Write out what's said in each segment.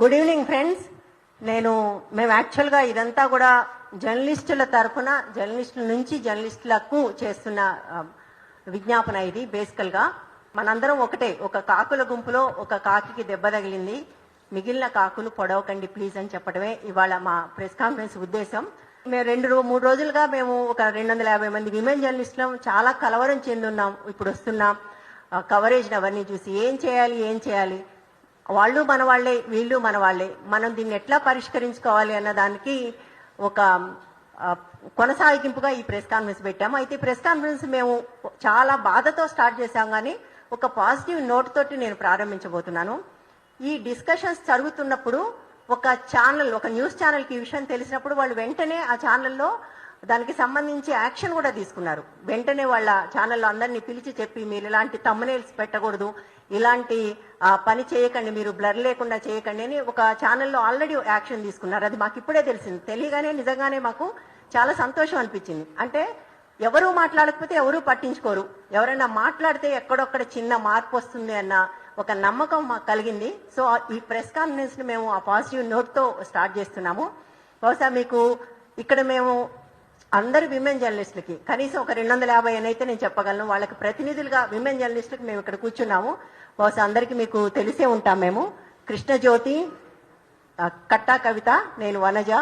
Good evening friends. మేము యాక్చువల్గా ఇదంతా కూడా జర్నలిస్టుల తరఫున జర్నలిస్టుల నుంచి జర్నలిస్టులకు చేస్తున్న విజ్ఞాపన. ఇది బేసికల్గా మనందరం ఒకటే, ఒక కాకుల గుంపులో ఒక కాకికి దెబ్బ తగిలింది, మిగిలిన కాకులు పొడవకండి ప్లీజ్ అని చెప్పడమే ఇవాళ మా ప్రెస్ కాన్ఫరెన్స్ ఉద్దేశం. మేము 2-3 రోజులుగా మేము ఒక 250 మంది విమెన్ జర్నలిస్టులం చాలా కలవరం చెందున్నాం. ఇప్పుడు వస్తున్నాం కవరేజ్ అవన్నీ చూసి ఏం చేయాలి, వాళ్ళు మన వాళ్ళే, వీళ్ళు మన వాళ్ళే, మనం దీన్ని ఎట్లా పరిష్కరించుకోవాలి అన్న దానికి ఒక కొనసాగింపుగా ఈ ప్రెస్ కాన్ఫరెన్స్ పెట్టాము. అయితే ఈ ప్రెస్ కాన్ఫరెన్స్ మేము చాలా బాధతో స్టార్ట్ చేశాం, కానీ ఒక పాజిటివ్ నోట్ తోటి నేను ప్రారంభించబోతున్నాను. ఈ డిస్కషన్స్ జరుగుతున్నప్పుడు ఒక న్యూస్ ఛానల్కి ఈ విషయం తెలిసినప్పుడు వాళ్ళు వెంటనే ఆ ఛానల్లో దానికి సంబంధించి యాక్షన్ కూడా తీసుకున్నారు. వెంటనే వాళ్ళ ఛానల్లో అందరినీ పిలిచి చెప్పి, మీరు ఇలాంటి థంబ్నెయిల్స్ పెట్టకూడదు, ఇలాంటి పని చేయకండి, మీరు బ్లర్ లేకుండా చేయకండి అని ఒక ఛానల్లో ఆల్రెడీ యాక్షన్ తీసుకున్నారు. అది మాకు ఇప్పుడే తెలిసింది. తెలియగానే నిజంగానే మాకు చాలా సంతోషం అనిపించింది. అంటే ఎవరూ మాట్లాడకపోతే ఎవరూ పట్టించుకోరు, ఎవరైనా మాట్లాడితే ఎక్కడొక్కడ చిన్న మార్పు వస్తుంది అన్న ఒక నమ్మకం మాకు కలిగింది. సో ఈ ప్రెస్ కాన్ఫరెన్స్ ని మేము ఆ పాజిటివ్ నోట్తో స్టార్ట్ చేస్తున్నాము. బహుశా మీకు ఇక్కడ మేము అందరు విమెన్ జర్నలిస్టులకి కనీసం ఒక 250 అని అయితే నేను చెప్పగలను. వాళ్ళకి ప్రతినిధులుగా విమెన్ జర్నలిస్టులకు మేము ఇక్కడ కూర్చున్నాము. బహుశా అందరికీ మీకు తెలిసే ఉంటాం. మేము కృష్ణజ్యోతి, కట్టా కవిత, నేను వనజ,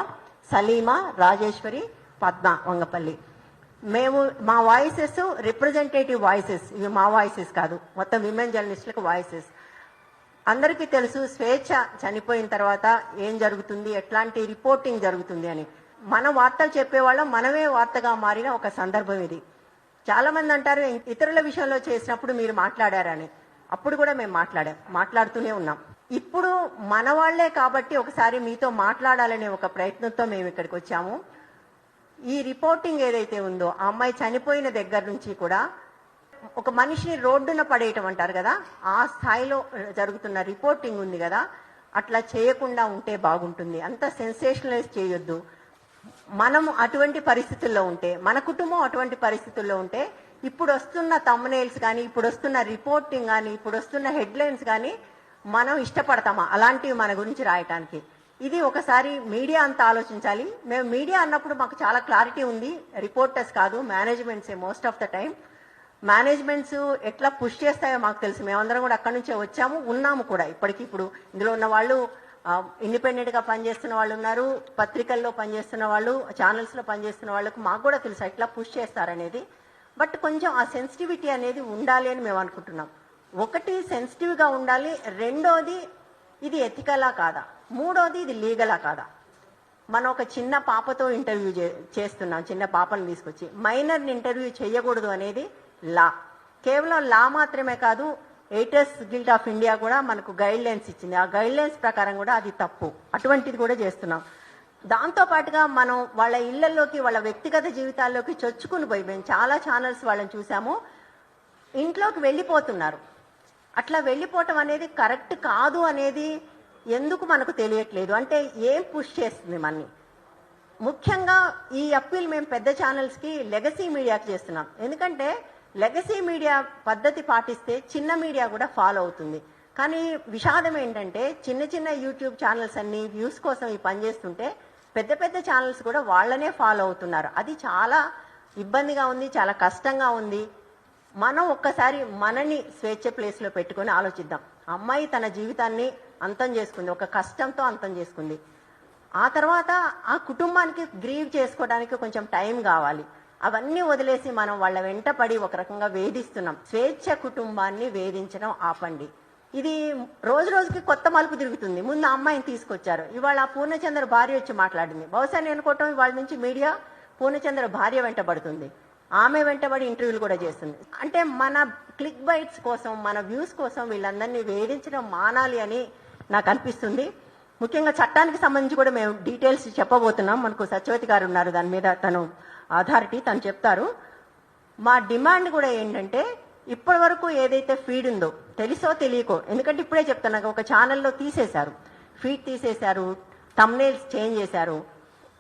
సలీమా, రాజేశ్వరి, పద్మ వంగపల్లి. మేము మా వాయిసెస్ రిప్రజెంటేటివ్ వాయిసెస్, ఇవి మా వాయిసెస్ కాదు, మొత్తం విమెన్ జర్నలిస్టులకు వాయిసెస్. అందరికీ తెలుసు స్వేచ్ఛ చనిపోయిన తర్వాత ఏం జరుగుతుంది, ఎట్లాంటి రిపోర్టింగ్ జరుగుతుంది అని. మన వార్తలు చెప్పేవాళ్ళం మనమే వార్తగా మారిన ఒక సందర్భం ఇది. చాలా మంది అంటారు ఇతరుల విషయంలో చేసినప్పుడు మీరు మాట్లాడారని. అప్పుడు కూడా మేము మాట్లాడుతూనే ఉన్నాం. ఇప్పుడు మన వాళ్లే కాబట్టి ఒకసారి మీతో మాట్లాడాలనే ఒక ప్రయత్నంతో మేము ఇక్కడికి వచ్చాము. ఈ రిపోర్టింగ్ ఏదైతే ఉందో, ఆ అమ్మాయి చనిపోయిన దగ్గర నుంచి కూడా ఒక మనిషిని రోడ్డున పడేయటం అంటారు కదా, ఆ స్థాయిలో జరుగుతున్న రిపోర్టింగ్ ఉంది కదా, అట్లా చేయకుండా ఉంటే బాగుంటుంది. అంత సెన్సేషనలైజ్ చేయొద్దు. మనం అటువంటి పరిస్థితుల్లో ఉంటే, మన కుటుంబం అటువంటి పరిస్థితుల్లో ఉంటే, ఇప్పుడు వస్తున్న థంబ్నెయిల్స్ కానీ, ఇప్పుడు వస్తున్న రిపోర్టింగ్ కానీ, ఇప్పుడు వస్తున్న హెడ్లైన్స్ కానీ మనం ఇష్టపడతామా అలాంటివి మన గురించి రాయటానికి? ఇది ఒకసారి మీడియా అంతా ఆలోచించాలి. మేము మీడియా అన్నప్పుడు మాకు చాలా క్లారిటీ ఉంది, రిపోర్టర్స్ కాదు, మేనేజ్మెంట్సే. Most of the time managements ఎట్లా పుష్ చేస్తాయో మాకు తెలుసు. మేమందరం కూడా అక్కడి నుంచే వచ్చాము, ఉన్నాము కూడా. ఇప్పుడు ఇందులో ఉన్న వాళ్ళు ఇండిపెండెంట్ గా పనిచేస్తున్న వాళ్ళు ఉన్నారు, పత్రికల్లో పనిచేస్తున్న వాళ్ళు, ఛానల్స్ లో పనిచేస్తున్న వాళ్ళకు మాకు కూడా తెలుసు ఎట్లా పుష్ చేస్తారనేది. బట్ కొంచెం ఆ సెన్సిటివిటీ అనేది ఉండాలి అని మేము అనుకుంటున్నాం. ఒకటి సెన్సిటివ్ గా ఉండాలి, రెండోది ఇది ఎథికలా కాదా, మూడోది ఇది లీగలా కాదా. మనం ఒక చిన్న పాపతో ఇంటర్వ్యూ చేస్తున్నాం, చిన్న పాపను తీసుకొచ్చి. మైనర్ని ఇంటర్వ్యూ చేయకూడదు అనేది లా. కేవలం లా మాత్రమే కాదు, ఎడిటర్స్ గిల్డ్ ఆఫ్ ఇండియా కూడా మనకు గైడ్ లైన్స్ ఇచ్చింది. ఆ గైడ్ లైన్స్ ప్రకారం కూడా అది తప్పు. అటువంటిది కూడా చేస్తున్నాం. దాంతో పాటుగా మనం వాళ్ళ ఇళ్లలోకి, వాళ్ళ వ్యక్తిగత జీవితాల్లోకి చొచ్చుకుని పోయి, మేము చాలా ఛానల్స్ వాళ్ళని చూసాము, ఇంట్లోకి వెళ్ళిపోతున్నారు. అట్లా వెళ్ళిపోవటం అనేది కరెక్ట్ కాదు అనేది ఎందుకు మనకు తెలియట్లేదు. అంటే ఏం పుష్ చేస్తుంది మనని? ముఖ్యంగా ఈ అప్పీల్ మేము పెద్ద ఛానల్స్కి, లెగసీ మీడియాకి చేస్తున్నాం. ఎందుకంటే లెగసీ మీడియా పద్ధతి పాటిస్తే చిన్న మీడియా కూడా ఫాలో అవుతుంది. కానీ విషాదం ఏంటంటే చిన్న యూట్యూబ్ ఛానల్స్ అన్ని వ్యూస్ కోసం ఈ పనిచేస్తుంటే పెద్ద ఛానల్స్ కూడా వాళ్ళనే ఫాలో అవుతున్నారు. అది చాలా ఇబ్బందిగా ఉంది, చాలా కష్టంగా ఉంది. మనం ఒక్కసారి మనని స్వేచ్ఛ ప్లేస్లో పెట్టుకొని ఆలోచిద్దాం. అమ్మాయి తన జీవితాన్ని అంతం చేసుకుంది, ఒక కష్టంతో అంతం చేసుకుంది. ఆ తర్వాత ఆ కుటుంబానికి గ్రీవ్ చేసుకోవడానికి కొంచెం టైం కావాలి. అవన్నీ వదిలేసి మనం వాళ్ళ వెంట పడి ఒక రకంగా వేధిస్తున్నాం. స్వేచ్ఛ కుటుంబాన్ని వేధించడం ఆపండి. ఇది రోజు రోజుకి కొత్త మలుపు తిరుగుతుంది. ముందు అమ్మాయిని తీసుకొచ్చారు, ఇవాళ పూర్ణచంద్ర భార్య వచ్చి మాట్లాడింది. బహుశా నేను అనుకోవటం ఇవాళ నుంచి మీడియా పూర్ణచంద్ర భార్య వెంటబడుతుంది, ఆమె వెంటబడి ఇంటర్వ్యూలు కూడా చేస్తుంది. అంటే మన క్లిక్ బైట్స్ కోసం, మన వ్యూస్ కోసం వీళ్ళందరినీ వేధించడం మానాలి అని నాకు అనిపిస్తుంది. ముఖ్యంగా చట్టానికి సంబంధించి కూడా మేము డీటెయిల్స్ చెప్పబోతున్నాం. మనకు సత్యవతి గారు ఉన్నారు, దాని మీద తను అథారిటీ, తను చెప్తారు. మా డిమాండ్ కూడా ఏంటంటే, ఇప్పటి వరకు ఏదైతే ఫీడ్ ఉందో, తెలుసో తెలియకో, ఎందుకంటే ఇప్పుడే చెప్తున్నా, ఒక ఛానల్లో తీసేశారు, ఫీడ్ తీసేశారు, థంబ్నెయిల్స్ చేంజ్ చేశారు,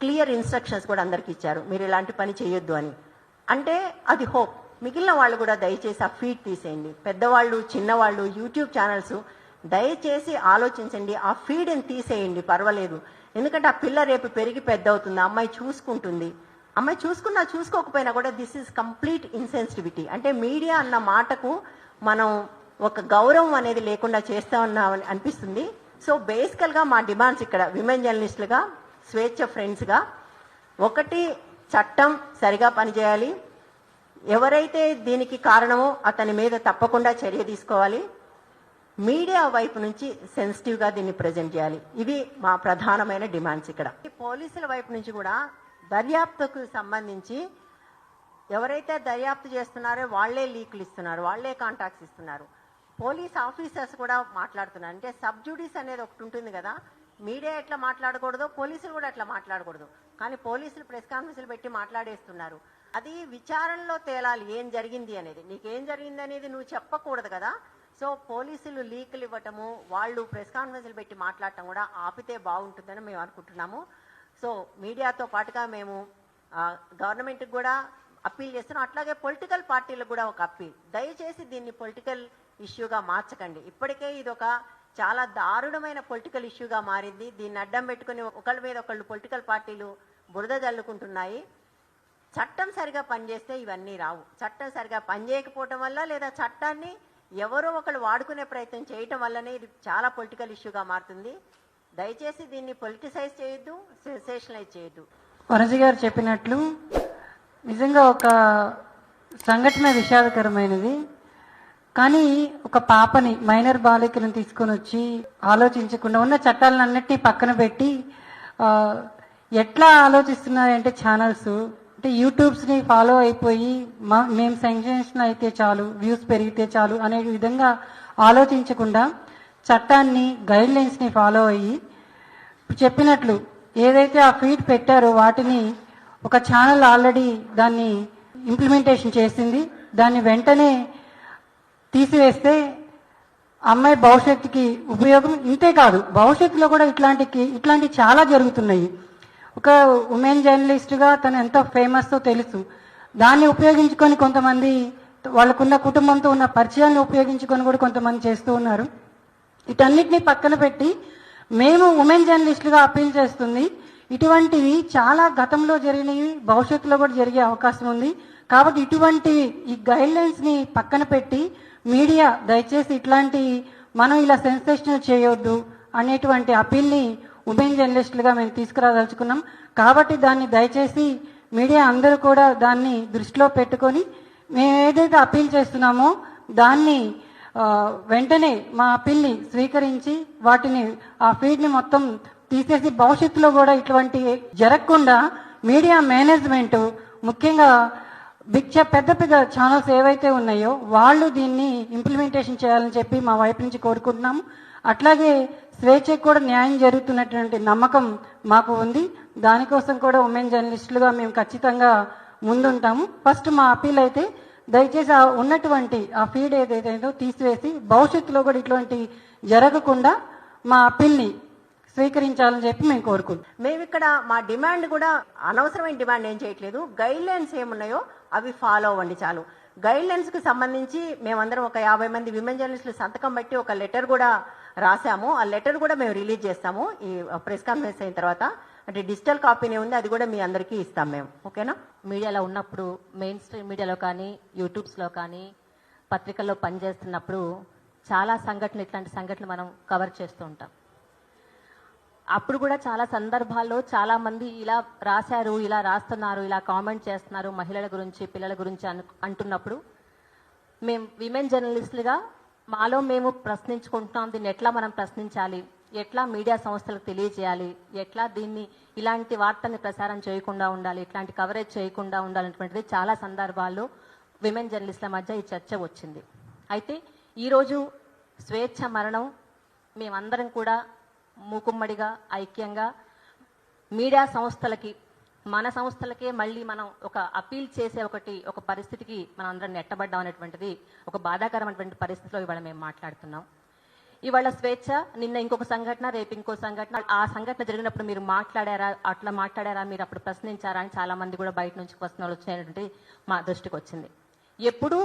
క్లియర్ ఇన్స్ట్రక్షన్స్ కూడా అందరికి ఇచ్చారు, మీరు ఇలాంటి పని చేయొద్దు అని. అంటే అది హోప్. మిగిలిన వాళ్ళు కూడా దయచేసి ఆ ఫీడ్ తీసేయండి. పెద్దవాళ్ళు, చిన్నవాళ్ళు, యూట్యూబ్ ఛానల్స్ దయచేసి ఆలోచించండి. ఆ ఫీడ్ని తీసేయండి, పర్వాలేదు. ఎందుకంటే ఆ పిల్ల రేపు పెరిగి పెద్ద అవుతుంది, అమ్మాయి చూసుకుంటుంది. అమ్మాయి చూసుకున్నా చూసుకోకపోయినా కూడా దిస్ ఈజ్ కంప్లీట్ ఇన్సెన్సిటివిటీ. అంటే మీడియా అన్న మాటకు మనం ఒక గౌరవం అనేది లేకుండా చేస్తా ఉన్నామని అనిపిస్తుంది. సో బేసికల్గా మా డిమాండ్స్ ఇక్కడ విమెన్ జర్నలిస్టులుగా, స్వేచ్ఛ ఫ్రెండ్స్గా, ఒకటి, చట్టం సరిగా పనిచేయాలి. ఎవరైతే దీనికి కారణమో అతని మీద తప్పకుండా చర్య తీసుకోవాలి. మీడియా వైపు నుంచి సెన్సిటివ్గా దీన్ని ప్రజెంట్ చేయాలి. ఇవి మా ప్రధానమైన డిమాండ్స్ ఇక్కడ. పోలీసుల వైపు నుంచి కూడా దర్యాప్తుకు సంబంధించి ఎవరైతే దర్యాప్తు చేస్తున్నారో వాళ్లే లీకులు ఇస్తున్నారు, వాళ్లే కాంటాక్ట్స్ ఇస్తున్నారు. పోలీస్ ఆఫీసర్స్ కూడా మాట్లాడుతున్నారు. అంటే సబ్ జ్యుడిస్ అనేది ఒకటి ఉంటుంది కదా, మీడియా ఎట్లా మాట్లాడకూడదో పోలీసులు కూడా అట్లా మాట్లాడకూడదు. కానీ పోలీసులు ప్రెస్ కాన్ఫరెన్స్లు పెట్టి మాట్లాడేస్తున్నారు. అది విచారణలో తేలాలి ఏం జరిగింది అనేది. నీకేం జరిగింది అనేది నువ్వు చెప్పకూడదు కదా. సో పోలీసులు లీకులు ఇవ్వటము, వాళ్ళు ప్రెస్ కాన్ఫరెన్స్లు పెట్టి మాట్లాడటం కూడా ఆపితే బాగుంటుందని మేము అనుకుంటున్నాము. సో మీడియాతో పాటుగా మేము గవర్నమెంట్కి కూడా అప్పీల్ చేస్తున్నాం. అట్లాగే పొలిటికల్ పార్టీలకు కూడా ఒక అప్పీల్, దయచేసి దీన్ని పొలిటికల్ ఇష్యూగా మార్చకండి. ఇప్పటికే ఇది ఒక చాలా దారుణమైన పొలిటికల్ ఇష్యూగా మారింది. దీన్ని అడ్డం పెట్టుకుని ఒకళ్ళ మీద ఒకళ్ళు పొలిటికల్ పార్టీలు బురద జల్లుకుంటున్నాయి. చట్టం సరిగా పనిచేస్తే ఇవన్నీ రావు. చట్టం సరిగా పనిచేయకపోవటం వల్ల, లేదా చట్టాన్ని ఎవరో ఒకళ్ళు వాడుకునే ప్రయత్నం చేయటం వల్లనే ఇది చాలా పొలిటికల్ ఇష్యూగా మారుతుంది. దయచేసి దీన్ని పొలిటిసైజ్ చేయొద్దు, సెన్సేషనలైజ్ చేయొద్దు. వనజ గారు చెప్పినట్లు నిజంగా ఒక సంఘటన విషాదకరమైనది. కానీ ఒక పాపని, మైనర్ బాలికలను తీసుకొని వచ్చి ఆలోచించకుండా ఉన్న చట్టాలన్నింటినీ పక్కన పెట్టి ఎట్లా ఆలోచిస్తున్నారంటే ఛానల్స్, అంటే యూట్యూబ్స్ని ఫాలో అయిపోయి మేము సెన్సేషన్ అయితే చాలు, వ్యూస్ పెరిగితే చాలు అనే విధంగా ఆలోచించకుండా చట్టాన్ని, గైడ్ లైన్స్ని ఫాలో అయ్యి చెప్పినట్లు ఏదైతే ఆ ఫీడ్ పెట్టారో వాటిని ఒక ఛానల్ ఆల్రెడీ దాన్ని ఇంప్లిమెంటేషన్ చేసింది. దాన్ని వెంటనే తీసివేస్తే అమ్మాయి భవిష్యత్తుకి ఉపయోగం. ఇంతే కాదు, భవిష్యత్తులో కూడా ఇట్లాంటి చాలా జరుగుతున్నాయి. ఒక ఉమెన్ జర్నలిస్ట్గా తను ఎంత ఫేమస్తో తెలుసు. దాన్ని ఉపయోగించుకొని కొంతమంది వాళ్ళకున్న కుటుంబంతో ఉన్న పరిచయాన్ని ఉపయోగించుకొని కూడా కొంతమంది చేస్తూ ఉన్నారు. వీటన్నిటినీ పక్కన పెట్టి మేము ఉమెన్ జర్నలిస్టులుగా అప్పీల్ చేస్తుంది, ఇటువంటివి చాలా గతంలో జరిగినవి, భవిష్యత్తులో కూడా జరిగే అవకాశం ఉంది. కాబట్టి ఇటువంటి ఈ గైడ్ లైన్స్ని పక్కన పెట్టి మీడియా దయచేసి ఇట్లాంటి మనం ఇలా సెన్సేషనల్ చేయొద్దు అనేటువంటి అప్పీల్ని ఉమెన్ జర్నలిస్టులుగా మేము తీసుకురాదలుచుకున్నాం. కాబట్టి దాన్ని దయచేసి మీడియా అందరూ కూడా దాన్ని దృష్టిలో పెట్టుకొని మేము ఏదైతే అప్పీల్ చేస్తున్నామో దాన్ని వెంటనే మా అప్పీల్ని స్వీకరించి వాటిని ఆ ఫీడ్ని మొత్తం తీసేసి భవిష్యత్తులో కూడా ఇటువంటి జరగకుండా మీడియా మేనేజ్మెంట్, ముఖ్యంగా పెద్ద పెద్ద ఛానల్స్ ఏవైతే ఉన్నాయో వాళ్ళు దీన్ని ఇంప్లిమెంటేషన్ చేయాలని చెప్పి మా వైపు నుంచి కోరుకుంటున్నాము. అట్లాగే స్వేచ్ఛకు కూడా న్యాయం జరుగుతున్నటువంటి నమ్మకం మాకు ఉంది. దానికోసం కూడా ఉమెన్ జర్నలిస్టులుగా మేము ఖచ్చితంగా ముందుంటాము. ఫస్ట్ మా అప్పీల్ అయితే దయచేసి ఉన్నటువంటి ఆ ఫీడ్ ఏదైతే తీసివేసి భవిష్యత్తులో కూడా ఇటువంటి జరగకుండా మా అప్పీల్ని స్వీకరించాలని చెప్పి మేము కోరుకుంటాం. మేము ఇక్కడ మా డిమాండ్ కూడా అనవసరమైన డిమాండ్ ఏం చేయట్లేదు. గైడ్ లైన్స్ ఏమున్నాయో అవి ఫాలో అవ్వండి చాలు. గైడ్ లైన్స్కి సంబంధించి మేమందరం ఒక 50 మంది విమెన్ జర్నలిస్టులు సంతకం బట్టి ఒక లెటర్ కూడా రాసాము. ఆ లెటర్ కూడా మేము రిలీజ్ చేస్తాము ఈ ప్రెస్ కాన్ఫరెన్స్ అయిన తర్వాత. అంటే డిజిటల్ కాపీనే ఉంది, అది కూడా మీ అందరికీ ఇస్తాం మేము. ఓకేనా? మీడియాలో ఉన్నప్పుడు, మెయిన్ స్ట్రీమ్ మీడియాలో కానీ, యూట్యూబ్స్లో కానీ, పత్రికల్లో పనిచేస్తున్నప్పుడు చాలా సంఘటనలు, ఇట్లాంటి సంఘటనలు మనం కవర్ చేస్తూ ఉంటాం. అప్పుడు కూడా చాలా సందర్భాల్లో చాలా మంది ఇలా రాశారు, ఇలా రాస్తున్నారు, ఇలా కామెంట్ చేస్తున్నారు మహిళల గురించి, పిల్లల గురించి అంటున్నప్పుడు మేము విమెన్ జర్నలిస్టులుగా మాలో మేము ప్రశ్నించుకుంటున్నాం. దీన్ని ఎట్లా మనం ప్రశ్నించాలి, ఎట్లా మీడియా సంస్థలకు తెలియజేయాలి, ఎట్లా దీన్ని ఇలాంటి వార్తల్ని ప్రసారం చేయకుండా ఉండాలి, ఇట్లాంటి కవరేజ్ చేయకుండా ఉండాలనేటువంటిది చాలా సందర్భాల్లో విమెన్ జర్నలిస్టుల మధ్య ఈ చర్చ వచ్చింది. అయితే ఈరోజు స్వేచ్ఛ మరణం మేమందరం కూడా మూకుమ్మడిగా ఐక్యంగా మీడియా సంస్థలకి, మన సంస్థలకే మళ్ళీ మనం ఒక అప్పీల్ చేసే ఒక పరిస్థితికి మనం అందరం నెట్టబడ్డాం అనేటువంటిది ఒక బాధాకరమైనటువంటి పరిస్థితిలో ఇవాళ మేము మాట్లాడుతున్నాం. ఇవాళ స్వేచ్ఛ, నిన్న ఇంకొక సంఘటన, రేపు ఇంకో సంఘటన. ఆ సంఘటన జరిగినప్పుడు మీరు మాట్లాడారా, అట్లా మాట్లాడారా, మీరు అప్పుడు ప్రశ్నించారా అని చాలా మంది కూడా బయట నుంచి క్వశ్చన్లు వచ్చినటువంటి మా దృష్టికి వచ్చింది. ఎప్పుడూ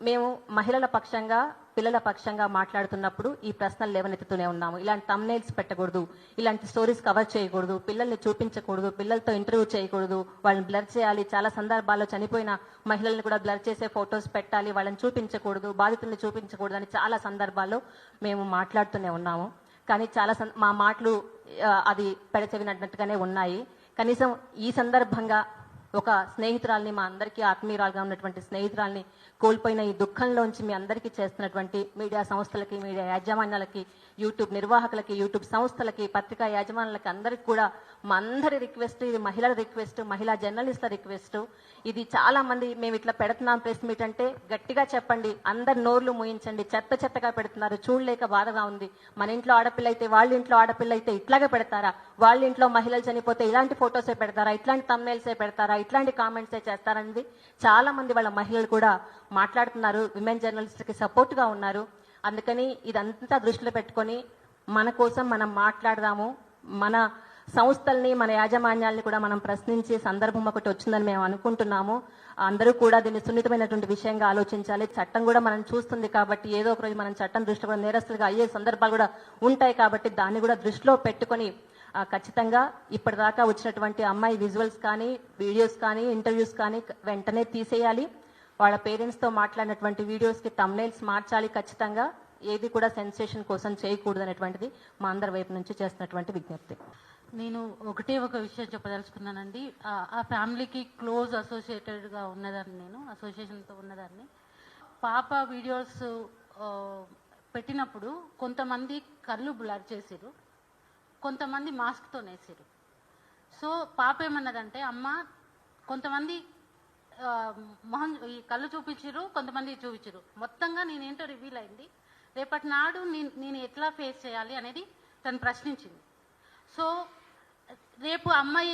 మేము మహిళల పక్షంగా పిల్లల పక్షంగా మాట్లాడుతున్నప్పుడు ఈ ప్రశ్నలు లేవనెత్తుతూనే ఉన్నాము. ఇలాంటి తమ్నైల్స్ పెట్టకూడదు, ఇలాంటి స్టోరీస్ కవర్ చేయకూడదు, పిల్లల్ని చూపించకూడదు, పిల్లలతో ఇంటర్వ్యూ చేయకూడదు, వాళ్ళని బ్లర్ చేయాలి, చాలా సందర్భాల్లో చనిపోయిన మహిళల్ని కూడా బ్లర్ చేసే ఫొటోస్ పెట్టాలి, వాళ్ళని చూపించకూడదు, బాధితుల్ని చూపించకూడదు అని చాలా సందర్భాల్లో మేము మాట్లాడుతూనే ఉన్నాము. కానీ చాలా మా మాటలు అది పెడచెవినట్టుగానే ఉన్నాయి. కనీసం ఈ సందర్భంగా ఒక స్నేహితురాల్ని, మా అందరికీ ఆత్మీయురాలుగా ఉన్నటువంటి స్నేహితురాల్ని కోల్పోయిన ఈ దుఃఖంలోంచి మీ అందరికీ చేస్తున్నటువంటి మీడియా సంస్థలకి, మీడియా యాజమాన్యాలకి, యూట్యూబ్ నిర్వాహకులకి, యూట్యూబ్ సంస్థలకి, పత్రికా యాజమాన్యాలకి అందరికి కూడా మా అందరి రిక్వెస్ట్, ఇది మహిళల రిక్వెస్ట్, మహిళా జర్నలిస్టుల రిక్వెస్ట్. ఇది చాలా మంది మేము ఇట్లా పెడుతున్నాం ప్రెస్ మీట్ అంటే గట్టిగా చెప్పండి, అందరి నోర్లు మూయించండి. చెత్తగా పెడుతున్నారు, చూడలేక బాధగా ఉంది. మన ఇంట్లో ఆడపిల్ల అయితే, వాళ్ళ ఇంట్లో ఆడపిల్ల అయితే ఇట్లాగే పెడతారా? వాళ్ళ ఇంట్లో మహిళలు చనిపోతే ఇలాంటి ఫొటోసే పెడతారా? ఇట్లాంటి తమ్నైల్సే పెడతారా? ఇట్లాంటి కామెంట్సే చేస్తారనేది చాలా మంది వాళ్ళ మహిళలు కూడా మాట్లాడుతున్నారు. విమెన్ జర్నలిస్ట్కి సపోర్ట్ గా ఉన్నారు. అందుకని ఇదంతా దృష్టిలో పెట్టుకొని మన కోసం మనం మాట్లాడదాము. మన సంస్థల్ని, మన యాజమాన్యాల్ని కూడా మనం ప్రశ్నించే సందర్భం ఒకటి వచ్చిందని మేము అనుకుంటున్నాము. అందరూ కూడా దీన్ని సున్నితమైనటువంటి విషయంగా ఆలోచించాలి. చట్టం కూడా మనం చూస్తుంది కాబట్టి ఏదో ఒక రోజు మనం చట్టం దృష్టిలో కూడా నేరస్తులుగా అయ్యే సందర్భాలు కూడా ఉంటాయి కాబట్టి దాన్ని కూడా దృష్టిలో పెట్టుకొని ఖచ్చితంగా ఇప్పటిదాకా వచ్చినటువంటి అమ్మాయి విజువల్స్ కానీ, వీడియోస్ కానీ, ఇంటర్వ్యూస్ కానీ వెంటనే తీసేయాలి. వాళ్ళ పేరెంట్స్తో మాట్లాడినటువంటి వీడియోస్కి తమ్నైల్స్ మార్చాలి. ఖచ్చితంగా ఏది కూడా సెన్సేషన్ కోసం చేయకూడదు అనేటువంటిది మా అందరి వైపు నుంచి చేస్తున్నటువంటి విజ్ఞప్తి. నేను ఒక విషయం చెప్పదలుచుకున్నానండి. ఆ ఫ్యామిలీకి క్లోజ్ అసోసియేటెడ్గా ఉన్నదాన్ని, నేను అసోసియేషన్తో ఉన్నదాన్ని. పాప వీడియోస్ పెట్టినప్పుడు కొంతమంది కళ్ళు బ్లర్ చేసిరు, కొంతమంది మాస్క్తో నేసిరు. సో పాప ఏమన్నదంటే, అమ్మ కొంతమంది మొహం ఈ కళ్ళు చూపించిరు, కొంతమంది చూపించిరు, మొత్తంగా నేనేంటో రివీల్ అయింది. రేపటి నాడు నేను ఎట్లా ఫేస్ చేయాలి అనేది తను ప్రశ్నించింది. సో రేపు అమ్మాయి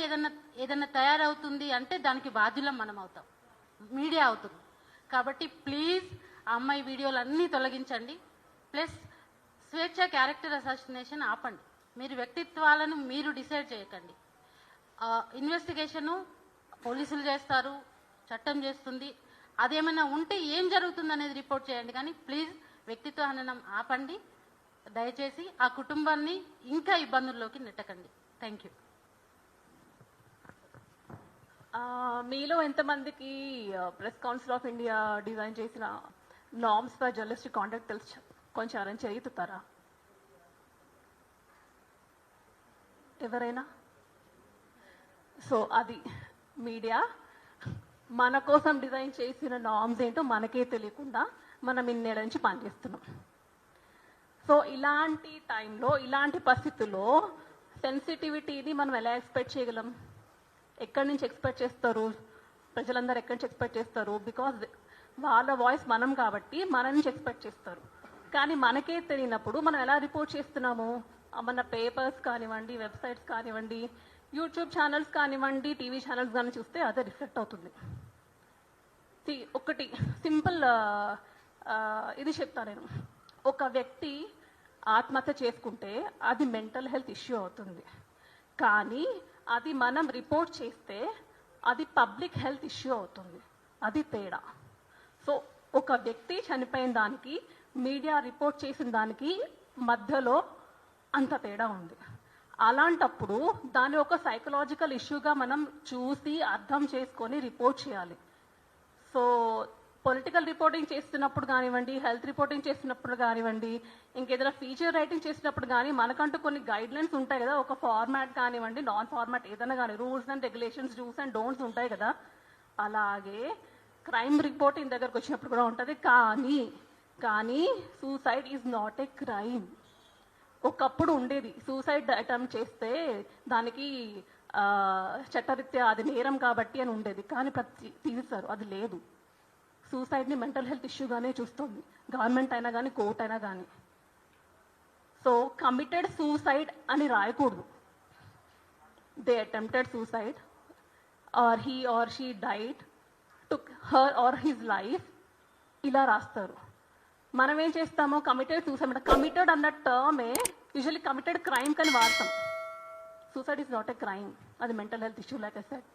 ఏదన్నా తయారవుతుంది అంటే దానికి బాధ్యులం మనం అవుతాం, మీడియా అవుతుంది. కాబట్టి ప్లీజ్ ఆ అమ్మాయి వీడియోలు అన్నీ తొలగించండి. ప్లస్ స్వేచ్ఛ క్యారెక్టర్ అసాసినేషన్ ఆపండి. మీరు వ్యక్తిత్వాలను మీరు డిసైడ్ చేయకండి. ఇన్వెస్టిగేషను పోలీసులు చేస్తారు, చట్టం చేస్తుంది. అదేమైనా ఉంటే ఏం జరుగుతుంది అనేది రిపోర్ట్ చేయండి. కానీ ప్లీజ్ వ్యక్తిత్వ హననం ఆపండి. దయచేసి ఆ కుటుంబాన్ని ఇంకా ఇబ్బందుల్లోకి నెట్టకండి. Thank you. మీలో ఎంతమందికి press council of India design చేసిన నార్మ్స్ ఫర్ జర్నలిస్టిక్ కాండక్ట్ తెలుసు? కొంచెం అరేంజ్ చేయుతారా ఎవరైనా? సో అది మీడియా మన కోసం డిజైన్ చేసిన నార్మ్స్ ఏంటో మనకే తెలియకుండా మనం ఇన్నేళ్ళ నుంచి పనిచేస్తున్నాం. సో ఇలాంటి టైంలో, ఇలాంటి పరిస్థితుల్లో సెన్సిటివిటీని మనం ఎలా ఎక్స్పెక్ట్ చేయగలం? ఎక్కడి నుంచి ఎక్స్పెక్ట్ చేస్తారు? ప్రజలందరూ ఎక్కడి నుంచి ఎక్స్పెక్ట్ చేస్తారు? బికాజ్ వాళ్ళ వాయిస్ మనం కాబట్టి మన నుంచి ఎక్స్పెక్ట్ చేస్తారు. కానీ మనకే తెలియనప్పుడు మనం ఎలా రిపోర్ట్ చేస్తున్నాము? మన పేపర్స్ కానివ్వండి, వెబ్సైట్స్ కానివ్వండి, యూట్యూబ్ ఛానల్స్ కానివ్వండి, టీవీ ఛానల్స్ కానీ చూస్తే అదే రిఫ్లెక్ట్ అవుతుంది. ఒకటి సింపుల్ ఇది చెప్తాను నేను. ఒక వ్యక్తి ఆత్మహత్య చేసుకుంటే అది మెంటల్ హెల్త్ ఇష్యూ అవుతుంది, కానీ అది మనం రిపోర్ట్ చేస్తే అది పబ్లిక్ హెల్త్ ఇష్యూ అవుతుంది. అది తేడా. సో ఒక వ్యక్తి చనిపోయిన దానికి, మీడియా రిపోర్ట్ చేసిన దానికి మధ్యలో అంత తేడా ఉంది. అలాంటప్పుడు దాన్ని ఒక సైకలాజికల్ ఇష్యూగా మనం చూసి అర్థం చేసుకొని రిపోర్ట్ చేయాలి. సో పొలిటికల్ రిపోర్టింగ్ చేస్తున్నప్పుడు కానివ్వండి, హెల్త్ రిపోర్టింగ్ చేస్తున్నప్పుడు కానివ్వండి, ఇంకేదైనా ఫీచర్ రైటింగ్ చేసినప్పుడు కానీ మనకంటూ కొన్ని గైడ్ లైన్స్ ఉంటాయి కదా. ఒక ఫార్మాట్ కానివ్వండి, నాన్ ఫార్మాట్ ఏదైనా కానీ, rules and regulations, dos and don'ts ఉంటాయి కదా. అలాగే క్రైమ్ రిపోర్టింగ్ దగ్గరకు వచ్చినప్పుడు కూడా ఉంటుంది. కానీ suicide is not a crime. ఒకప్పుడు ఉండేది, సూసైడ్ అటెంప్ట్ చేస్తే దానికి చట్టరీత్యా అది నేరం కాబట్టి అని ఉండేది. కానీ తీస్తారు, అది లేదు. సూసైడ్ని మెంటల్ హెల్త్ ఇష్యూగానే చూస్తుంది గవర్నమెంట్ అయినా కానీ, కోర్ట్ అయినా కానీ. సో కమిటెడ్ సూసైడ్ అని రాయకూడదు. They attempted suicide or he or she died, took her or his life, ఇలా రాస్తారు. మనం ఏం చేస్తామో కమిటెడ్ సూసైడ్, కమిటెడ్ అన్న టర్మే యూజువల్లీ కమిటెడ్ క్రైమ్ కని వాడతాం. Suicide is not a crime, అది mental health issue like I said.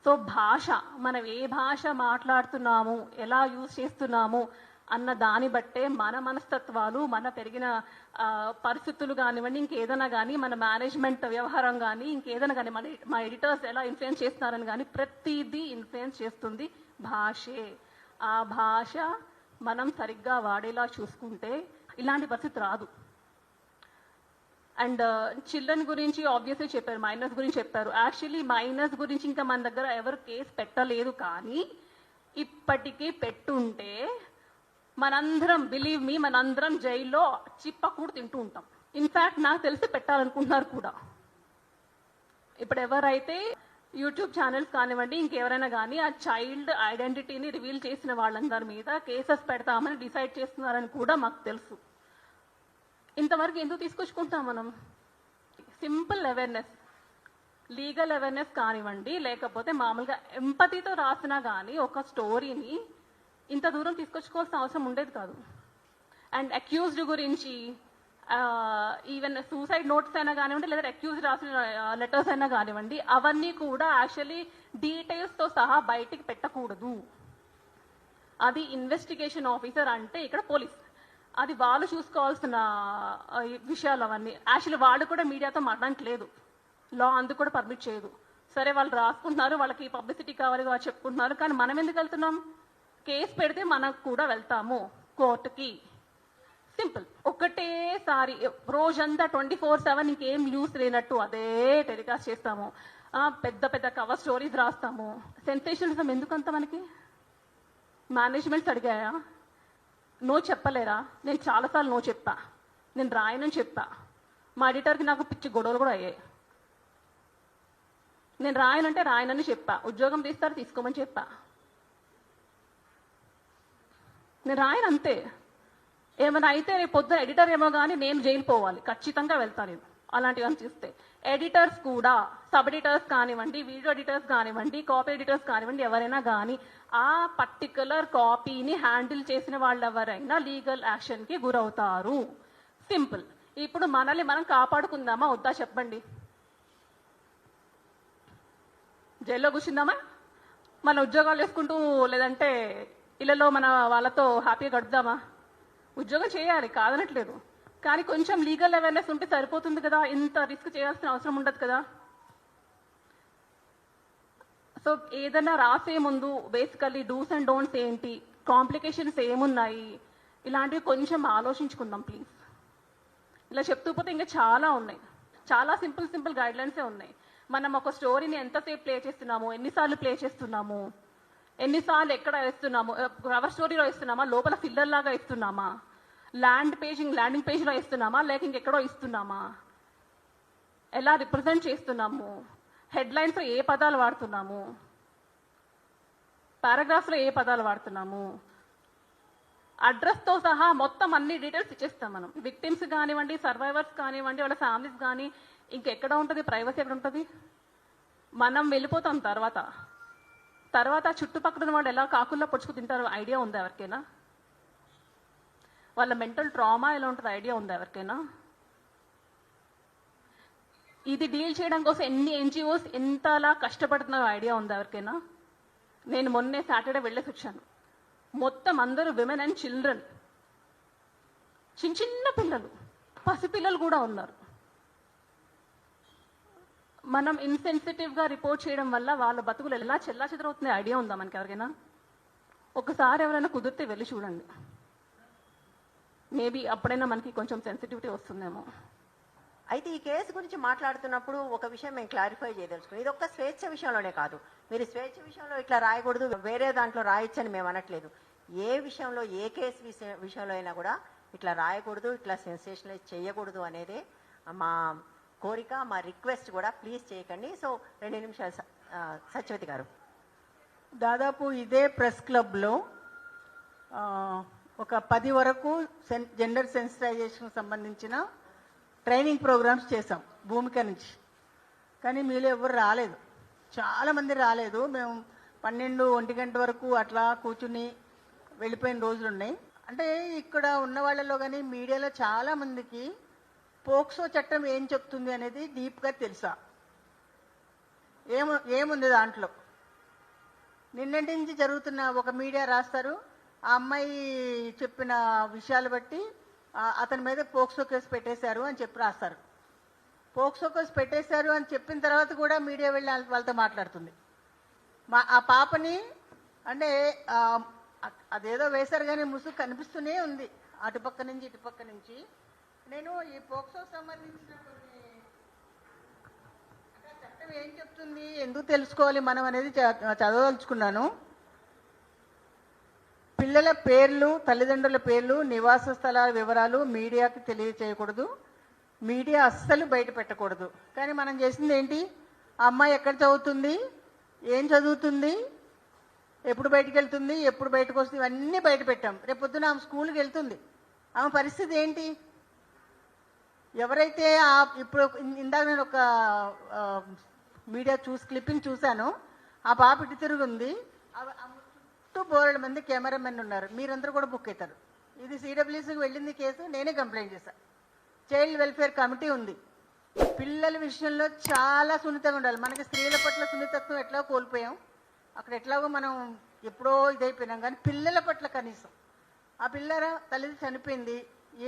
So భాష, మనం ఏ భాష మాట్లాడుతున్నాము, ఎలా యూజ్ చేస్తున్నాము అన్న దాన్ని బట్టే మన మనస్తత్వాలు, మన పెరిగిన పరిస్థితులు కానివ్వండి, ఇంకేదైనా కానీ, మన మేనేజ్మెంట్ వ్యవహారం కానీ, ఇంకేదైనా కానీ, మా ఎడిటర్స్ ఎలా ఇన్ఫ్లుయెన్స్ చేస్తున్నారని కానీ, ప్రతిదీ ఇన్ఫ్లుయెన్స్ చేస్తుంది భాషే. ఆ భాష మనం సరిగ్గా వాడేలా చూసుకుంటే ఇలాంటి పరిస్థితి రాదు. అండ్ చిల్డ్రన్ గురించి ఆబ్వియస్లీ చెప్పారు, మైనర్స్ గురించి చెప్పారు. యాక్చువల్లీ మైనర్స్ గురించి ఇంకా మన దగ్గర ఎవరు కేసు పెట్టలేదు, కానీ ఇప్పటికీ పెట్టుంటే మనందరం, బిలీవ్ మీ, మనందరం జైల్లో చిప్పకూడు తింటూ ఉంటాం. ఇన్ఫ్యాక్ట్ నాకు తెలిసి పెట్టాలనుకుంటున్నారు కూడా. ఇప్పుడు ఎవరైతే యూట్యూబ్ ఛానల్స్ కానివ్వండి, ఇంకెవరైనా కానీ ఆ చైల్డ్ ఐడెంటిటీని రివీల్ చేసిన వాళ్ళందరి మీద కేసెస్ పెడతామని డిసైడ్ చేస్తున్నారని కూడా మాకు తెలుసు. ఇంతవరకు ఎందుకు తీసుకొచ్చుకుంటాం మనం? సింపుల్ అవేర్నెస్, లీగల్ అవేర్నెస్ కానివ్వండి, లేకపోతే మామూలుగా ఎంపతితో రాసినా కానీ ఒక స్టోరీని ఇంత దూరం తీసుకొచ్చుకోవాల్సిన అవసరం ఉండేది కాదు. అండ్ అక్యూజ్డ్ గురించి ఈవెన్ సూసైడ్ నోట్స్ అయినా కానివ్వండి, లేదా అక్యూజ్డ్ రాసిన లెటర్స్ అయినా కానివ్వండి, అవన్నీ కూడా యాక్చువల్లీ డీటెయిల్స్తో సహా బయటికి పెట్టకూడదు. అది ఇన్వెస్టిగేషన్ ఆఫీసర్ అంటే ఇక్కడ పోలీస్, అది వాళ్ళు చూసుకోవాల్సిన విషయాలు అవన్నీ. యాక్చువల్లీ వాళ్ళు కూడా మీడియాతో మాట్లాడడానికి లేదు, లా అందుకు కూడా పర్మిట్ చేయదు. సరే, వాళ్ళు రాసుకుంటున్నారు, వాళ్ళకి పబ్లిసిటీ కావాలి వాళ్ళు చెప్పుకుంటున్నారు, కానీ మనం ఎందుకు వెళ్తున్నాం? కేసు పెడితే మనకు కూడా వెళ్తాము కోర్టుకి. సింపుల్. ఒకటేసారి రోజంతా 24/7 ఇంకేం న్యూస్ లేనట్టు అదే టెలికాస్ట్ చేస్తాము, పెద్ద పెద్ద కవర్ స్టోరీస్ రాస్తాము. సెన్సేషనలిజం ఎందుకంత మనకి? మేనేజ్మెంట్స్ అడిగాయా? నో చెప్పలేరా? నేను చాలాసార్లు నో చెప్పా, నేను రాయనని చెప్పా. మా ఎడిటర్కి నాకు పిచ్చి గొడవలు కూడా అయ్యాయి. నేను రాయనంటే రాయనని చెప్పా, ఉద్యోగం తీస్తారు తీసుకోమని చెప్పా. నేను రాయను అంతే. ఏమైనా అయితే రేపు పొద్దున ఎడిటర్ ఏమో కానీ నేను జైలు పోవాలి, ఖచ్చితంగా వెళ్తాను నేను అలాంటివన్నీ చూస్తే. ఎడిటర్స్ కూడా, సబ్ ఎడిటర్స్ కానివ్వండి, వీడియో ఎడిటర్స్ కానివ్వండి, కాపీ ఎడిటర్స్ కానివ్వండి, ఎవరైనా కానీ ఆ పర్టికులర్ కాపీని హ్యాండిల్ చేసిన వాళ్ళు ఎవరైనా లీగల్ యాక్షన్కి గురవుతారు. సింపుల్. ఇప్పుడు మనల్ని మనం కాపాడుకుందామా వద్దా చెప్పండి? జైల్లో కూర్చుందామా? మన ఉద్యోగాలు వేసుకుంటూ, లేదంటే ఇళ్ళలో మన వాళ్ళతో హ్యాపీగా గడుపుదామా? ఉద్యోగం చేయాలి, కాదనట్లేదు, కానీ కొంచెం లీగల్ అవేర్నెస్ ఉంటే సరిపోతుంది కదా, ఇంత రిస్క్ చేయాల్సిన అవసరం ఉండదు కదా. సో ఏదైనా రాసే ముందు బేసికల్లీ డూస్ అండ్ డోంట్స్ ఏంటి, కాంప్లికేషన్స్ ఏమున్నాయి, ఇలాంటివి కొంచెం ఆలోచించుకుందాం ప్లీజ్. ఇలా చెప్తూ పోతే ఇంకా చాలా ఉన్నాయి, చాలా సింపుల్ గైడ్లైన్సే ఉన్నాయి. మనం ఒక స్టోరీని ఎంతసేపు ప్లే చేస్తున్నాము, ఎన్నిసార్లు ప్లే చేస్తున్నాము, ఎన్నిసార్లు ఎక్కడ ఇస్తున్నాము, కవర్ స్టోరీలో ఇస్తున్నామా, లోపల ఫిల్లర్ లాగా ఇస్తున్నామా, ల్యాండింగ్ పేజ్లో ఇస్తున్నామా, లేక ఇంకెక్కడో ఇస్తున్నామా, ఎలా రిప్రజెంట్ చేస్తున్నాము, హెడ్లైన్స్లో ఏ పదాలు వాడుతున్నాము, పారాగ్రాఫ్లో ఏ పదాలు వాడుతున్నాము, అడ్రస్తో సహా మొత్తం అన్ని డీటెయిల్స్ ఇచ్చేస్తాం మనం. విక్టిమ్స్ కానివ్వండి, సర్వైవర్స్ కానివ్వండి, వాళ్ళ ఫ్యామిలీస్ కానీ, ఇంకెక్కడ ఉంటుంది ప్రైవసీ? ఎక్కడ ఉంటుంది? మనం వెళ్ళిపోతాం తర్వాత చుట్టుపక్కల వాళ్ళు ఎలా కాకుల్లో పొడుచుకు తింటారో ఐడియా ఉందా ఎవరికైనా? వాళ్ళ మెంటల్ ట్రామా ఎలా ఉంటుంది ఐడియా ఉందా ఎవరికైనా? ఇది డీల్ చేయడం కోసం ఎన్ని ఎన్జిఓస్ ఎంతలా కష్టపడుతున్నారో ఐడియా ఉందా ఎవరికైనా? నేను మొన్నే సాటర్డే వెళ్ళేసి వచ్చాను. మొత్తం అందరూ విమెన్ అండ్ చిల్డ్రన్, చిన్న పిల్లలు, పసిపిల్లలు కూడా ఉన్నారు. మనం ఇన్సెన్సిటివ్గా రిపోర్ట్ చేయడం వల్ల వాళ్ళ బతుకులు ఎలా చెల్లాచెదరవుతున్నాయి ఐడియా ఉందా మనకి ఎవరికైనా? ఒకసారి ఎవరైనా కుదిరితే వెళ్ళి చూడండి, మేబీ అప్పుడైనా మనకి కొంచెం సెన్సిటివిటీ వస్తుందేమో. అయితే ఈ కేసు గురించి మాట్లాడుతున్నప్పుడు ఒక విషయం మేము క్లారిఫై చేయదలుచుకున్నాం. ఇది ఒక్క స్వేచ్ఛ విషయంలోనే కాదు, మీరు స్వేచ్ఛ విషయంలో ఇట్లా రాయకూడదు, వేరే దాంట్లో రాయొచ్చని మేము అనట్లేదు. ఏ విషయంలో, ఏ కేసు విషయంలో అయినా కూడా ఇట్లా రాయకూడదు, ఇట్లా సెన్సేషనలైజ్ చేయకూడదు అనేది మా కోరిక, మా రిక్వెస్ట్ కూడా. ప్లీజ్ చేయకండి. సో 2 నిమిషాలు సత్యవతి గారు. దాదాపు ఇదే ప్రెస్ క్లబ్లో ఒక 10 వరకు జెండర్ సెన్సిటైజేషన్ సంబంధించిన ట్రైనింగ్ ప్రోగ్రామ్స్ చేసాం భూమిక నుంచి. కానీ మీలో ఎవరు రాలేదు, చాలామంది రాలేదు. మేము 12-1 గంట వరకు అట్లా కూర్చుని వెళ్ళిపోయిన రోజులు ఉన్నాయి. అంటే ఇక్కడ ఉన్న వాళ్ళలో కానీ మీడియాలో చాలామందికి పోక్సో చట్టం ఏం చెప్తుంది అనేది డీప్గా తెలుసా? ఏముంది దాంట్లో? నిన్నటి నుంచి జరుగుతున్న ఒక మీడియా రాస్తారు, ఆ అమ్మాయి చెప్పిన విషయాలు బట్టి అతని మీద పోక్సో కేసు పెట్టేశారు అని చెప్పి రాస్తారు. పోక్సో కేసు పెట్టేశారు అని చెప్పిన తర్వాత కూడా మీడియా వెళ్ళి వాళ్ళతో మాట్లాడుతుంది. ఆ పాపని అంటే అదేదో వేశారు కానీ ముసుగు కనిపిస్తూనే ఉంది అటుపక్క నుంచి ఇటుపక్క నుంచి. నేను ఈ పోక్సో సంబంధించిన కొన్ని చట్టం ఏం చెప్తుంది, ఎందుకు తెలుసుకోవాలి మనం అనేది చదవదలుచుకున్నాను. పిల్లల పేర్లు, తల్లిదండ్రుల పేర్లు, నివాస స్థలాల వివరాలు మీడియాకి తెలియచేయకూడదు, మీడియా అస్సలు బయట పెట్టకూడదు. కానీ మనం చేసింది ఏంటి, ఆ అమ్మాయి ఎక్కడ చదువుతుంది, ఏం చదువుతుంది, ఎప్పుడు బయటకు వెళ్తుంది, ఎప్పుడు బయటకు వస్తుంది, ఇవన్నీ బయట పెట్టాం. రేపు పొద్దున ఆమె స్కూల్కి వెళ్తుంది, ఆమె పరిస్థితి ఏంటి? ఎవరైతే ఇప్పుడు ఇందాక నేను ఒక మీడియా క్లిప్పింగ్ చూశాను, ఆ పాప ఇటు తిరుగుంది, చుట్టూ బోర్డు మంది కెమెరామెన్ ఉన్నారు, మీరందరూ కూడా బుక్ అవుతారు. ఇది సిడబ్ల్యూసీకి వెళ్ళింది కేసు, నేనే కంప్లైంట్ చేశాను. చైల్డ్ వెల్ఫేర్ కమిటీ ఉంది. పిల్లల విషయంలో చాలా సున్నితంగా ఉండాలి. మనకి స్త్రీల పట్ల సున్నితత్వం ఎట్లా కోల్పోయాం, అక్కడ ఎట్లాగో మనం ఎప్పుడో ఇదైపోయినాం, కానీ పిల్లల పట్ల కనీసం. ఆ పిల్లల తల్లి చనిపోయింది,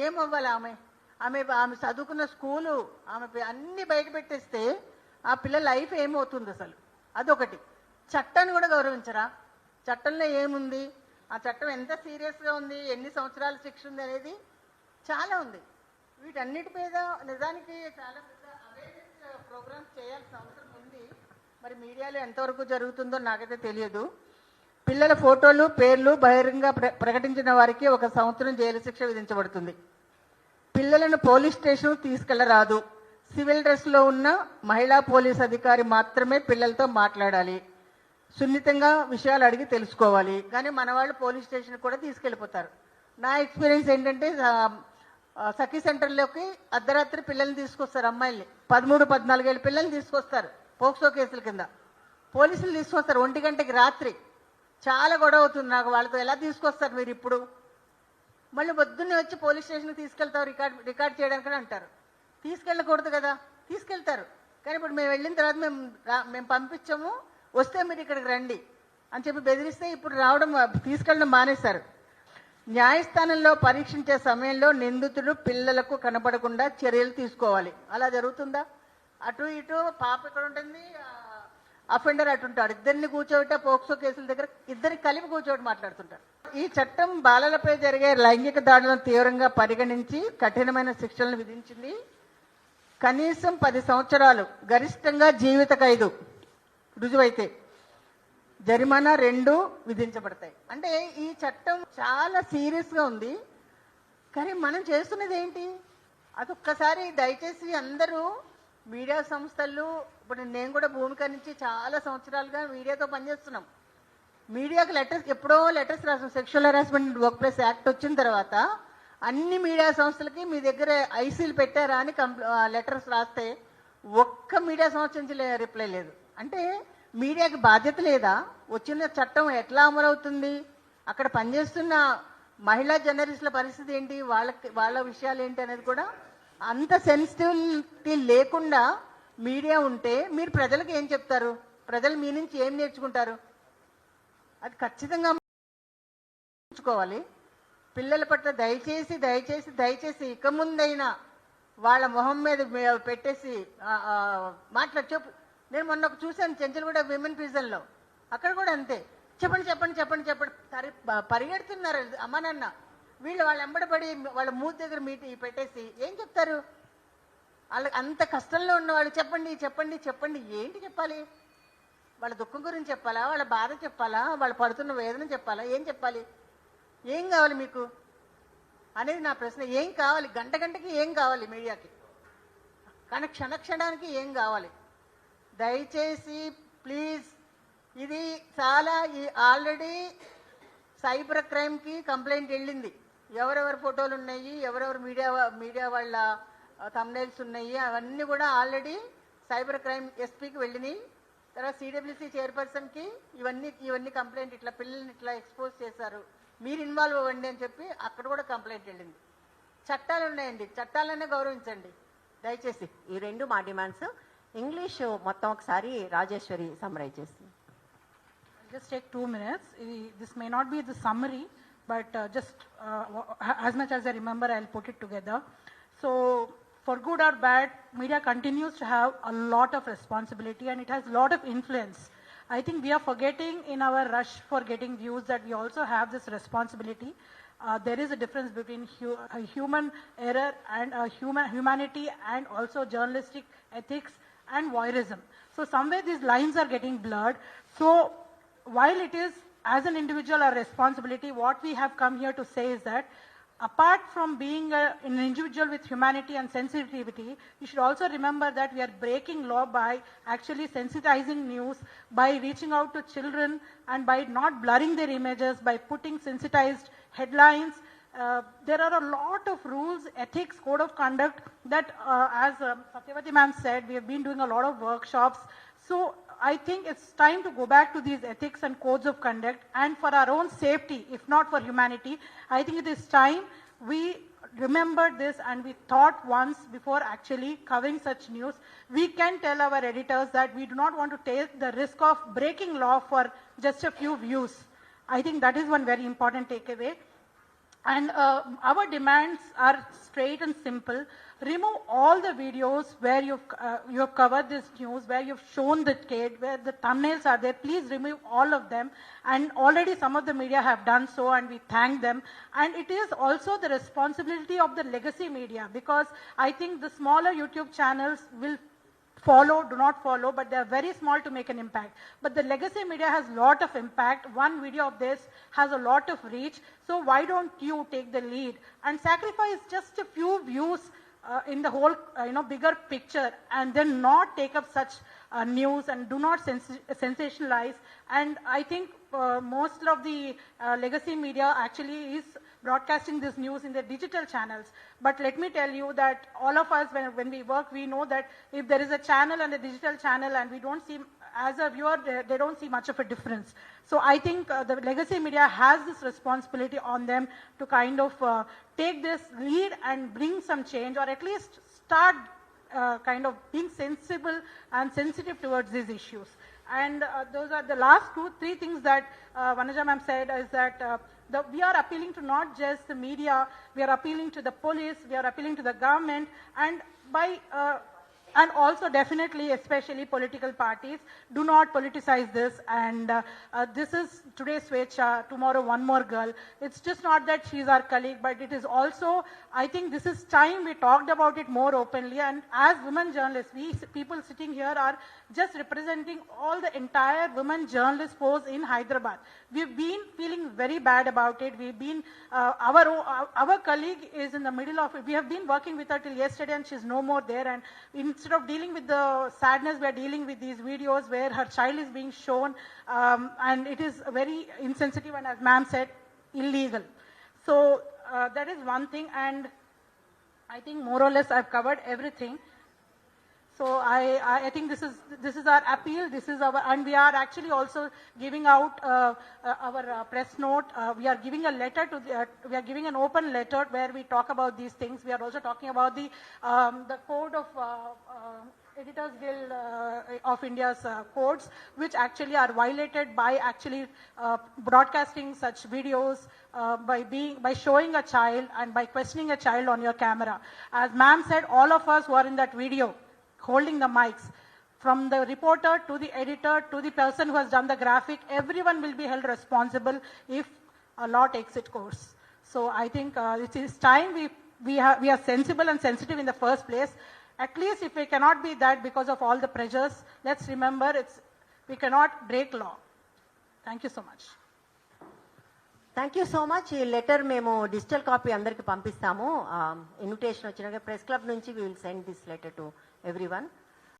ఏమవ్వాలి ఆమె ఆమె ఆమె చదువుకున్న స్కూలు, ఆమె అన్ని బయట పెట్టేస్తే ఆ పిల్లల లైఫ్ ఏమవుతుంది అసలు? అదొకటి. చట్టాన్ని కూడా గౌరవించరా? చట్టంలో ఏముంది, ఆ చట్టం ఎంత సీరియస్గా ఉంది, ఎన్ని సంవత్సరాల శిక్ష ఉంది అనేది చాలా ఉంది. వీటన్నిటి మీద నిజానికి చాలా పెద్ద అవేర్నెస్ ప్రోగ్రామ్స్ చేయాల్సిన అవసరం ఉంది. మరి మీడియాలో ఎంతవరకు జరుగుతుందో నాకైతే తెలియదు. పిల్లల ఫోటోలు, పేర్లు బహిరంగ ప్రకటించిన వారికి 1 సంవత్సరం జైలు శిక్ష విధించబడుతుంది. పిల్లలను పోలీస్ స్టేషన్ తీసుకెళ్లరాదు. సివిల్ డ్రెస్లో ఉన్న మహిళా పోలీస్ అధికారి మాత్రమే పిల్లలతో మాట్లాడాలి. సున్నితంగా విషయాలు అడిగి తెలుసుకోవాలి. కానీ మన వాళ్ళు పోలీస్ స్టేషన్ కూడా తీసుకెళ్ళిపోతారు. నా ఎక్స్పీరియన్స్ ఏంటంటే, సఖీ సెంటర్లోకి అర్ధరాత్రి పిల్లల్ని తీసుకొస్తారు, అమ్మాయిల్ని 13-14 ఏళ్ళ పిల్లల్ని తీసుకొస్తారు పోక్సో కేసుల కింద. పోలీసులు తీసుకొస్తారు 1 గంటకి రాత్రి. చాలా గొడవ అవుతుంది నాకు వాళ్ళతో. ఎలా తీసుకొస్తారు మీరు ఇప్పుడు? మళ్ళీ పొద్దున్నే వచ్చి పోలీస్ స్టేషన్కి తీసుకెళ్తారు రికార్డ్ చేయడానికి అంటారు. తీసుకెళ్ళకూడదు కదా, తీసుకెళ్తారు. కానీ ఇప్పుడు మేము వెళ్ళిన తర్వాత మేము పంపించాము, వస్తే మీరు ఇక్కడికి రండి అని చెప్పి బెదిరిస్తే ఇప్పుడు తీసుకెళ్ళడం మానేశారు. న్యాయస్థానంలో పరీక్షించే సమయంలో నిందితుడు పిల్లలకు కనపడకుండా చర్యలు తీసుకోవాలి. అలా జరుగుతుందా? అటు ఇటు పాప ఇక్కడ ఉంటుంది, అఫెండర్ అటు ఉంటాడు. ఇద్దరిని కూర్చోబెట్టే పోక్సో కేసుల దగ్గర ఇద్దరిని కలిపి కూర్చోబెట్టి మాట్లాడుతుంటారు. ఈ చట్టం బాలలపై జరిగే లైంగిక దాడులను తీవ్రంగా పరిగణించి కఠినమైన శిక్షలను విధించింది. కనీసం 10 సంవత్సరాలు, గరిష్టంగా జీవిత ఖైదు రుజువైతే జరిమానా 2 విధించబడతాయి. అంటే ఈ చట్టం చాలా సీరియస్గా ఉంది. కానీ మనం చేస్తున్నది ఏంటి? అదొక్కసారి దయచేసి అందరూ మీడియా సంస్థలు, ఇప్పుడు నేను కూడా భూమిక నుంచి చాలా సంవత్సరాలుగా మీడియాతో పనిచేస్తున్నాం. మీడియాకి ఎప్పుడో లెటర్స్ రాసాం. Sexual harassment work place act వచ్చిన తర్వాత అన్ని మీడియా సంస్థలకి మీ దగ్గర ఐసీలు పెట్టారా అని లెటర్స్ రాస్తే ఒక్క మీడియా సంస్థ నుంచి రిప్లై లేదు. అంటే మీడియాకి బాధ్యత లేదా? వచ్చిన చట్టం ఎట్లా అమలవుతుంది? అక్కడ పనిచేస్తున్న మహిళా జర్నలిస్టుల పరిస్థితి ఏంటి, వాళ్ళ విషయాలు ఏంటి అనేది కూడా అంత సెన్సిటివిటీ లేకుండా మీడియా ఉంటే మీరు ప్రజలకు ఏం చెప్తారు? ప్రజలు మీ నుంచి ఏం నేర్చుకుంటారు? అది ఖచ్చితంగా నేర్చుకోవాలి. పిల్లల పట్ల దయచేసి దయచేసి దయచేసి ఇక ముందైనా వాళ్ళ మొహం మీద పెట్టేసి చెప్పు. నేను మొన్న చూశాను చెంచల్గూడ విమెన్ ప్రిజన్లో, అక్కడ కూడా అంతే. చెప్పండి చెప్పండి చెప్పండి చెప్పండి పరిగెడుతున్నారు అమ్మ నాన్న. వాళ్ళ ఎంబడబడి వాళ్ళ మూతి దగ్గర పెట్టేసి ఏం చెప్తారు? వాళ్ళకి అంత కష్టంలో ఉన్న వాళ్ళు చెప్పండి చెప్పండి చెప్పండి ఏంటి చెప్పాలి? వాళ్ళ దుఃఖం గురించి చెప్పాలా, వాళ్ళ బాధ చెప్పాలా, వాళ్ళు పడుతున్న వేదన చెప్పాలా, ఏం చెప్పాలి? ఏం కావాలి మీకు అనేది నా ప్రశ్న. ఏం కావాలి? గంటకి ఏం కావాలి మీడియాకి? కానీ క్షణానికి ఏం కావాలి? దయచేసి ప్లీజ్, ఇది చాలా ఆల్రెడీ సైబర్ క్రైమ్కి కంప్లైంట్ వెళ్ళింది. ఎవరెవరి ఫోటోలు ఉన్నాయి, ఎవరెవరు మీడియా వాళ్ళ థంబ్నైల్స్ ఉన్నాయి, అవన్నీ కూడా ఆల్రెడీ సైబర్ క్రైమ్ ఎస్పీకి వెళ్ళినాయి. తర్వాత సిడబ్ల్యూసీ చైర్పర్సన్కి ఇవన్నీ కంప్లైంట్, ఇట్లా పిల్లల్ని ఇట్లా ఎక్స్పోజ్ చేశారు, మీరు ఇన్వాల్వ్ అవ్వండి అని చెప్పి అక్కడ కూడా కంప్లైంట్ వెళ్ళింది. చట్టాలు ఉన్నాయండి, చట్టాలనే గౌరవించండి దయచేసి. ఈ 2 మా డిమాండ్స్. ఇంగ్లీష్ మొత్తం ఒకసారి రాజేశ్వరి సమ్మరైజ్ చేస్తుంది. just take 2 minutes. This may not be the summary, but just as much as I remember, I'll put it together. So, for good or bad, media continues to have a lot of responsibility and it has a lot of influence. I think we are forgetting in our rush for getting views that we also have this responsibility. There is a difference between human error and humanity and also journalistic ethics and voyeurism. So somewhere these lines are getting blurred. So while it is as an individual our responsibility, what we have come here to say is that apart from being an individual with humanity and sensitivity, you should also remember that we are breaking law by actually sensitizing news, by reaching out to children and by not blurring their images, by putting sensitized headlines. There are a lot of rules, ethics, code of conduct that as Satyavati ma'am said, we have been doing a lot of workshops. So I think it's time to go back to these ethics and codes of conduct, and for our own safety, if not for humanity, I think it is time we remembered this and we thought once before actually covering such news. We can tell our editors that we do not want to take the risk of breaking law for just a few views. I think that is one very important takeaway. And our demands are straight and simple. Remove all the videos where you've covered this news, where you've shown the kid, where the thumbnails are there. Please remove all of them. And already some of the media have done so, and we thank them. And it is also the responsibility of the legacy media, because I think the smaller YouTube channels will follow, do not follow, but they are very small to make an impact. But the legacy media has a lot of impact. One video of this has a lot of reach. So why don't you take the lead and sacrifice just a few views in the whole bigger picture, and then not take up such news and do not sensationalize. And I think most of the legacy media actually is broadcasting this news in their digital channels. But let me tell you that all of us, when we work, we know that if there is a channel and a digital channel and we don't see, as a viewer, they don't see much of a difference. So I think the legacy media has this responsibility on them to kind of take this lead and bring some change, or at least start kind of being sensible and sensitive towards these issues. And those are the last 2-3 things that Vanaja ma'am said, is that we are appealing to not just the media, we are appealing to the police, we are appealing to the government, and and also definitely, especially political parties, do not politicize this. And this is today Swechha, tomorrow one more girl. It's just not that she's our colleague, but it is also, I think this is time we talked about it more openly. And as women journalists, we people sitting here are just representing all the entire women journalist force in Hyderabad. We've been feeling very bad about it. We've been, our colleague is in the middle of it. We have been working with her till yesterday and she's no more there. And instead of dealing with the sadness, we are dealing with these videos where her child is being shown, and it is very insensitive and, as ma'am said, illegal. So that is one thing, and I think more or less I've covered everything. So I think this is our appeal. This is our, and we are actually also giving out our press note. We are giving a letter to we are giving an open letter where we talk about these things. We are also talking about the code of Editors Guild of India's codes, which actually are violated by actually broadcasting such videos, by showing a child and by questioning a child on your camera. As ma'am said, all of us who are in that video holding the mics, from the reporter to the editor to the person who has done the graphic, everyone will be held responsible if a law takes its course. So I think it is time we are sensible and sensitive in the first place. At least if we cannot be that because of all the pressures, let's remember we cannot break law. Thank you so much. Thank you so much. ఈ letter మేము digital copy అందరికి పంపిస్తాము. Invitation వచ్చినాక press club నుంచి we will send this letter to everyone.